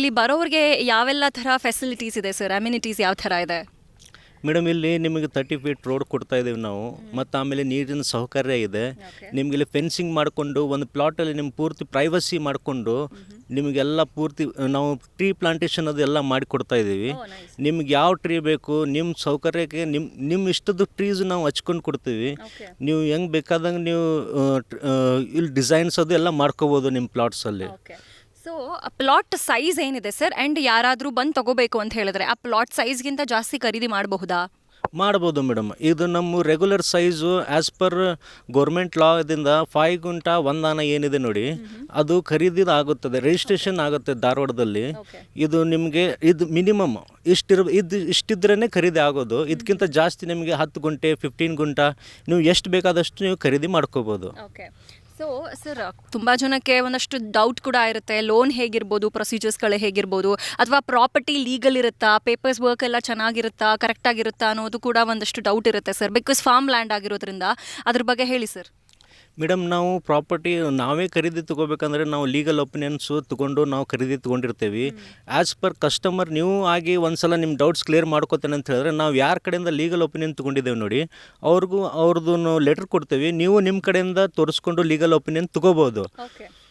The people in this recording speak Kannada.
ಇಲ್ಲಿ ಬರೋರಿಗೆ ಯಾವೆಲ್ಲ ಥರ ಫೆಸಿಲಿಟೀಸ್ ಇದೆ ಸರ್, ಅಮ್ಯುನಿಟೀಸ್ ಯಾವ ಥರ ಇದೆ? ಮೇಡಮ್ ಇಲ್ಲಿ ನಿಮಗೆ 30 ಫೀಟ್ ರೋಡ್ ಕೊಡ್ತಾ ಇದ್ದೀವಿ ನಾವು, ಮತ್ತು ಆಮೇಲೆ ನೀರಿನ ಸೌಕರ್ಯ ಇದೆ. ನಿಮಗೆ ಇಲ್ಲಿ ಫೆನ್ಸಿಂಗ್ ಮಾಡಿಕೊಂಡು ಒಂದು ಪ್ಲಾಟಲ್ಲಿ ನಿಮ್ಮ ಪೂರ್ತಿ ಪ್ರೈವಸಿ ಮಾಡಿಕೊಂಡು ನಿಮಗೆಲ್ಲ ಪೂರ್ತಿ ನಾವು ಟ್ರೀ ಪ್ಲಾಂಟೇಶನ್ ಅದು ಎಲ್ಲ ಮಾಡಿ ಕೊಡ್ತಾ ಇದ್ದೀವಿ. ನಿಮ್ಗೆ ಯಾವ ಟ್ರೀ ಬೇಕು ನಿಮ್ಮ ಸೌಕರ್ಯಕ್ಕೆ ನಿಮ್ಮ ಇಷ್ಟದ ಟ್ರೀಸ್ ನಾವು ಹಚ್ಕೊಂಡು ಕೊಡ್ತೀವಿ. ನೀವು ಹೆಂಗೆ ಬೇಕಾದಂಗೆ ನೀವು ಇಲ್ಲಿ ಡಿಸೈನ್ಸ್ ಅದು ಎಲ್ಲ ಮಾಡ್ಕೋಬೋದು ನಿಮ್ಮ ಪ್ಲಾಟ್ಸಲ್ಲಿ. ಸೊ ಪ್ಲಾಟ್ ಸೈಜ್ ಏನಿದೆ ಸರ್, ಆ್ಯಂಡ್ ಯಾರಾದರೂ ಬಂದು ತಗೋಬೇಕು ಅಂತ ಹೇಳಿದ್ರೆ ಆ ಪ್ಲಾಟ್ ಸೈಜ್ಗಿಂತ ಜಾಸ್ತಿ ಖರೀದಿ ಮಾಡಬಹುದಾ? ಮಾಡ್ಬೋದು ಮೇಡಮ್. ಇದು ನಮ್ಮ regular size as per government ಲಾದಿಂದ 5 ಗುಂಟ 1 ಆನೆ ಏನಿದೆ ನೋಡಿ, ಅದು ಖರೀದಿ ಆಗುತ್ತದೆ, ರಿಜಿಸ್ಟ್ರೇಷನ್ ಆಗುತ್ತೆ ಧಾರವಾಡದಲ್ಲಿ. ಇದು ನಿಮಗೆ ಇದು ಮಿನಿಮಮ್ ಇಷ್ಟಿದ್ರೇ ಖರೀದಿ ಆಗೋದು. ಇದಕ್ಕಿಂತ ಜಾಸ್ತಿ ನಿಮಗೆ 10 ಗುಂಟೆ 15 ಗುಂಟ ನೀವು ಎಷ್ಟು ಬೇಕಾದಷ್ಟು ನೀವು ಖರೀದಿ ಮಾಡ್ಕೋಬೋದು. ಸೊ ಸರ್, ತುಂಬ ಜನಕ್ಕೆ ಒಂದಷ್ಟು ಡೌಟ್ ಕೂಡ ಇರುತ್ತೆ, ಲೋನ್ ಹೇಗಿರ್ಬೋದು, ಪ್ರೊಸೀಜರ್ಸ್ಗಳು ಹೇಗಿರ್ಬೋದು, ಅಥವಾ ಪ್ರಾಪರ್ಟಿ ಲೀಗಲ್ ಇರುತ್ತಾ, ಪೇಪರ್ಸ್ ವರ್ಕ್ ಎಲ್ಲ ಚೆನ್ನಾಗಿರುತ್ತಾ, ಕರೆಕ್ಟಾಗಿರುತ್ತಾ ಅನ್ನೋದು ಕೂಡ ಒಂದಷ್ಟು ಡೌಟ್ ಇರುತ್ತೆ ಸರ್, ಬಿಕಾಸ್ ಫಾರ್ಮ್ ಲ್ಯಾಂಡ್ ಆಗಿರೋದ್ರಿಂದ. ಅದ್ರ ಬಗ್ಗೆ ಹೇಳಿ ಸರ್. ಮೇಡಮ್, ನಾವು ಪ್ರಾಪರ್ಟಿ ನಾವೇ ಖರೀದಿ ತೊಗೋಬೇಕಂದ್ರೆ ನಾವು ಲೀಗಲ್ ಒಪಿನಿಯನ್ಸು ತೊಗೊಂಡು ನಾವು ಖರೀದಿ ತೊಗೊಂಡಿರ್ತೀವಿ. ಆ್ಯಸ್ ಪರ್ ಕಸ್ಟಮರ್ ನೀವು ಆಗಿ ಒಂದು ಸಲ ನಿಮ್ಮ ಡೌಟ್ಸ್ ಕ್ಲಿಯರ್ ಮಾಡ್ಕೋತೇನೆ ಅಂತ ಹೇಳಿದ್ರೆ ನಾವು ಯಾರ ಕಡೆಯಿಂದ ಲೀಗಲ್ ಒಪಿನಿಯನ್ ತೊಗೊಂಡಿದ್ದೇವೆ ನೋಡಿ ಅವ್ರದ್ದು ಲೆಟ್ರ್ ಕೊಡ್ತೀವಿ. ನೀವು ನಿಮ್ಮ ಕಡೆಯಿಂದ ತೋರಿಸ್ಕೊಂಡು ಲೀಗಲ್ ಒಪಿನಿಯನ್ ತೊಗೋಬೋದು.